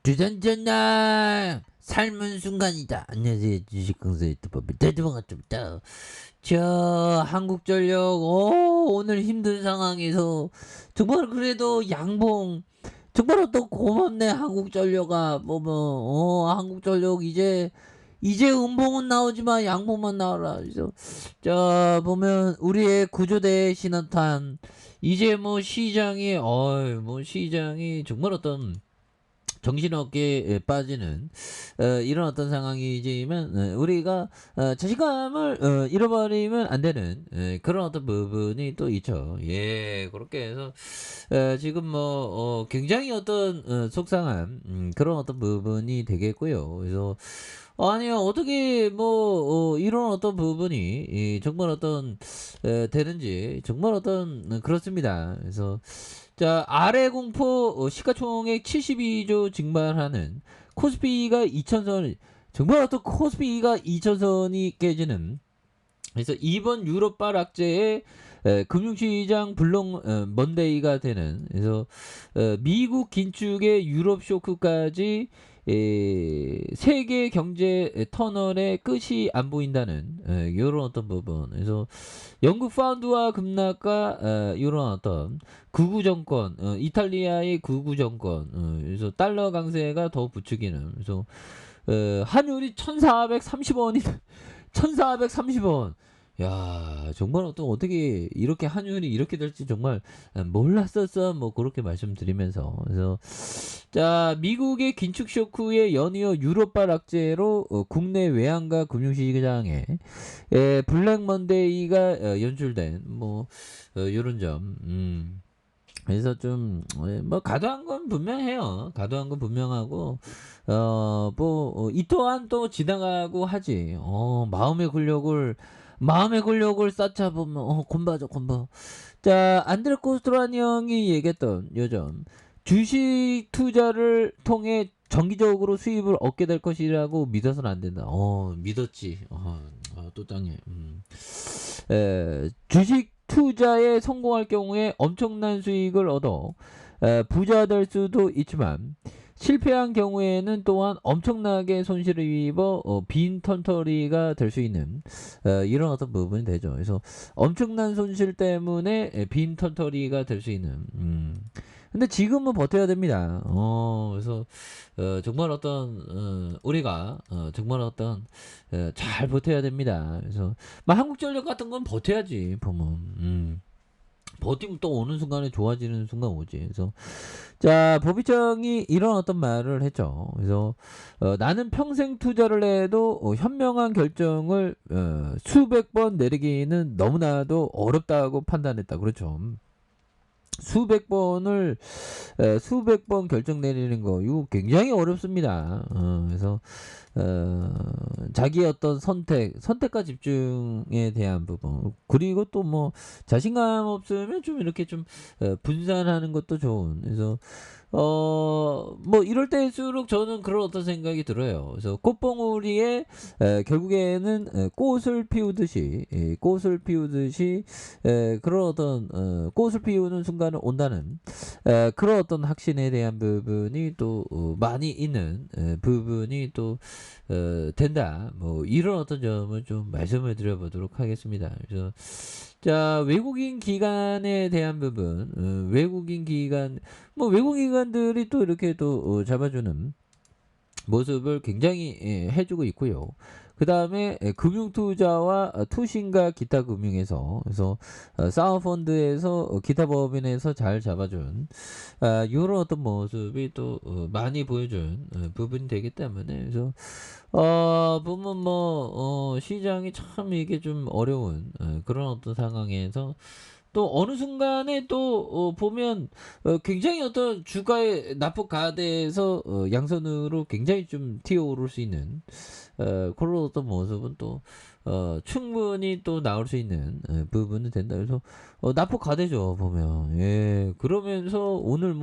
주전전남 삶은 순간이다. 안녕하세요, 주식강사 유튜버 대두방아입니다. 저 한국전력 오늘 힘든 상황에서 정말 그래도 양봉 정말 또 고맙네. 한국전력아 한국전력 이제 음봉은 나오지만 양봉만 나와라. 그래서 자 보면 우리의 구조대 신한탄 이제 시장이 정말 어떤 정신없게 빠지는 이런 어떤 상황이지만 우리가 자신감을 잃어버리면 안 되는 그런 어떤 부분이 또 있죠. 예, 그렇게 해서 지금 굉장히 어떤 속상한 그런 어떤 부분이 되겠고요. 그래서 아니요, 어떻게 이런 어떤 부분이 정말 어떤 되는지 정말 어떤 그렇습니다. 그래서 자, 아래 공포 시가총액 72조 증발하는 코스피가 2000선, 정말 어떤 코스피가 2000선이 깨지는, 그래서 이번 유럽발 악재의 금융시장 블록 먼데이가 되는, 그래서 미국 긴축의 유럽 쇼크까지 세계 경제 터널의 끝이 안 보인다는 이런 어떤 부분. 그래서 영국 파운드와 급락과 이런 어떤 극우 정권, 이탈리아의 극우 정권, 그래서 달러 강세가 더 부추기는. 그래서 환율이 1,430원이 1,430원. 야, 정말 어떻게 이렇게 환율이 이렇게 될지 정말 몰랐었어. 그렇게 말씀드리면서. 그래서 자, 미국의 긴축 쇼크에 연이어 유럽발 악재로 국내 외환과 금융시장에 블랙 먼데이가 연출된 요런 점. 그래서 좀 과도한 건 분명해요. 과도한 건 분명하고 이 또한 또 지나가고 하지. 마음의 권력을 쌓자보면 곤바죠, 곤바. 자, 안드레 코스트라니 형이 얘기했던 요점, 주식 투자를 통해 정기적으로 수입을 얻게 될 것이라고 믿어서는 안 된다. 믿었지. 또 짱해. 주식 투자에 성공할 경우에 엄청난 수익을 얻어 부자 될 수도 있지만 실패한 경우에는 또한 엄청나게 손실을 입어 빈털터리가 될 수 있는 이런 어떤 부분이 되죠. 그래서 엄청난 손실 때문에 빈털터리가 될 수 있는. 근데 지금은 버텨야 됩니다. 그래서 정말 우리가 정말 잘 버텨야 됩니다. 그래서 한국전력 같은 건 버텨야지 보면. 버티면 또 어느 순간에 좋아지는 순간 오지. 그래서 자, 법이청이 이런 어떤 말을 했죠. 그래서 나는 평생 투자를 해도 현명한 결정을 수백 번 내리기는 너무나도 어렵다고 판단했다. 그렇죠. 수백 번 결정 내리는 거 이거 굉장히 어렵습니다. 그래서 자기의 어떤 선택과 집중에 대한 부분, 그리고 또 자신감 없으면 좀 이렇게 좀 분산하는 것도 좋은. 그래서 이럴 때일수록 저는 그런 어떤 생각이 들어요. 그래서 꽃봉오리에 결국에는 꽃을 피우듯이 그런 어떤 꽃을 피우는 순간은 온다는 그런 어떤 확신에 대한 부분이 또 많이 있는 부분이 또 된다. 이런 어떤 점을 좀 말씀을 드려보도록 하겠습니다. 그래서 자, 외국인 기관에 대한 부분, 외국인 기관들이 또 이렇게 또 잡아주는 모습을 굉장히 해주고 있고요. 그 다음에 금융투자와 투신과 기타 금융에서, 그래서 사모펀드에서 기타 법인에서 잘 잡아준 이런 어떤 모습이 또 많이 보여준 부분이 되기 때문에, 그래서 보면 시장이 참 이게 좀 어려운 그런 어떤 상황에서 또 어느 순간에 또 보면 굉장히 어떤 주가의 낙폭 가대에서 양선으로 굉장히 좀 튀어오를 수 있는 그런 어떤 모습은 또 충분히 또 나올 수 있는 부분은 된다. 그래서 낙폭 가대죠 보면. 예, 그러면서 오늘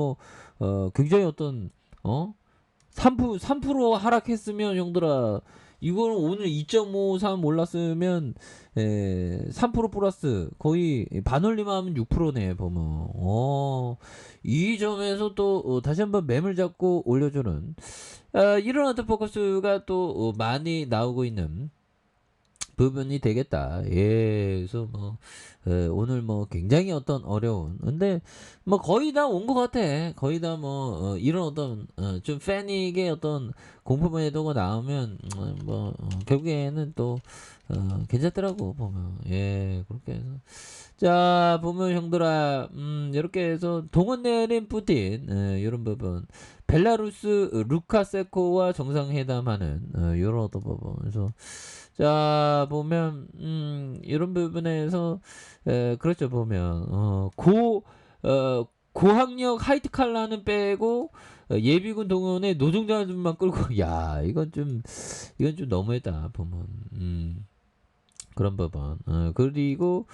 굉장히 어떤 3% 하락했으면 형들아 이거는 오늘 2.53 올랐으면 3% 플러스 거의 반올림만 하면 6%네 보면. 이 점에서 또 다시 한번 매물 잡고 올려주는 이런 어떤 포커스가 또 많이 나오고 있는 부분이 되겠다. 예, 그래서 뭐 오늘 뭐 굉장히 어떤 어려운, 근데 뭐 거의 다 온 것 같아. 거의 다 뭐 이런 어떤 좀 패닉의 어떤 공포 매도가 나오면 뭐 결국에는 또 괜찮더라고 보면. 예, 그렇게 해서 자 보면 형들아, 이렇게 해서 동원 내린 푸틴 이런 부분, 벨라루스 루카세코와 정상회담하는 이런 어떤 부분. 그래서 자 보면 이런 부분에서 그렇죠 보면 고학력 하이트 칼라는 빼고 예비군 동원에 노동자들만 끌고 야 이건 좀 너무했다 보면. 그런 부분. 그리고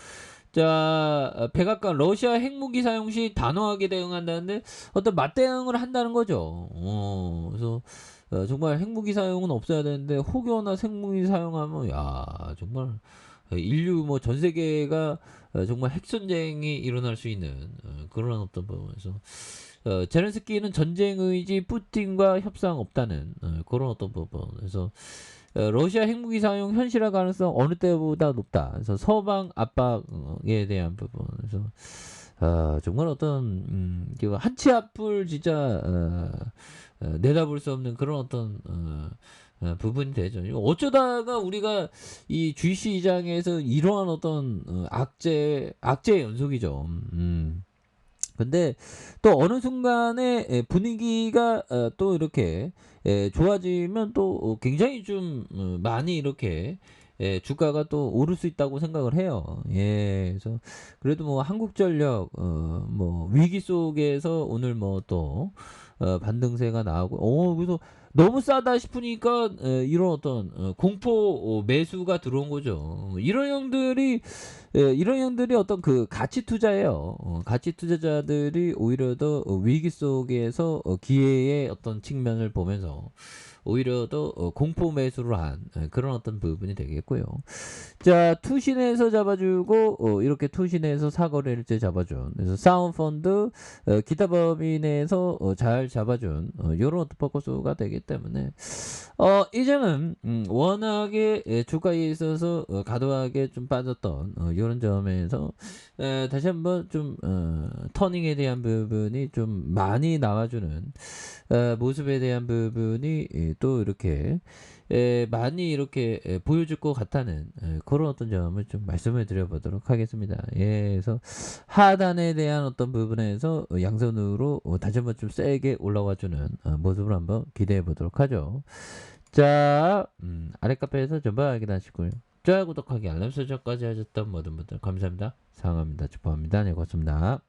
자 백악관 러시아 핵무기 사용 시 단호하게 대응한다는데 어떤 맞대응을 한다는 거죠. 그래서 정말 핵무기 사용은 없어야 되는데 혹여나 핵무기 사용하면 야 정말 인류 뭐 전 세계가 정말 핵전쟁이 일어날 수 있는 그런 어떤 부분에서 제렌스키는 전쟁 의지 푸틴과 협상 없다는 그런 어떤 부분. 그래서 러시아 핵무기 사용 현실화 가능성 어느 때보다 높다. 그래서 서방 압박에 대한 부분. 그래서 정말 어떤 한치 앞을 진짜 내다볼 수 없는 그런 어떤 부분이 되죠. 어쩌다가 우리가 이 주식시장에서 이러한 어떤 악재의 연속이죠. 근데 또 어느 순간에 분위기가 또 이렇게 좋아지면 또 굉장히 좀 많이 이렇게 주가가 또 오를 수 있다고 생각을 해요. 예, 그래서 그래도 뭐 한국전력 뭐 위기 속에서 오늘 뭐 또 반등세가 나오고, 그래서 너무 싸다 싶으니까 이런 어떤 공포 매수가 들어온 거죠. 이런 형들이 어떤 그 가치 투자예요. 가치 투자자들이 오히려 더 위기 속에서 기회의 어떤 측면을 보면서 오히려 더 공포 매수를 한 그런 어떤 부분이 되겠고요. 자, 투신에서 잡아주고 이렇게 투신에서 사거래일제 잡아준, 그래서 사운펀드 기타 범위 내에서 잘 잡아준 요런 어떤 포커스가 되기 때문에 이제는 워낙에 주가에 있어서 과도하게 좀 빠졌던 요런 점에서 다시 한번 좀 터닝에 대한 부분이 좀 많이 나와주는 모습에 대한 부분이 또 이렇게 많이 이렇게 보여줄 것 같다는 그런 어떤 점을 좀 말씀을 드려보도록 하겠습니다. 예, 그래서 하단에 대한 어떤 부분에서 양선으로 다시 한번 좀 세게 올라와주는 모습을 한번 기대해 보도록 하죠. 자, 아래 카페에서 전부 확인하시고요. 좋아요, 구독하기, 알람 설정까지 하셨던 모든 분들 감사합니다. 사랑합니다. 축복합니다. 네, 고맙습니다.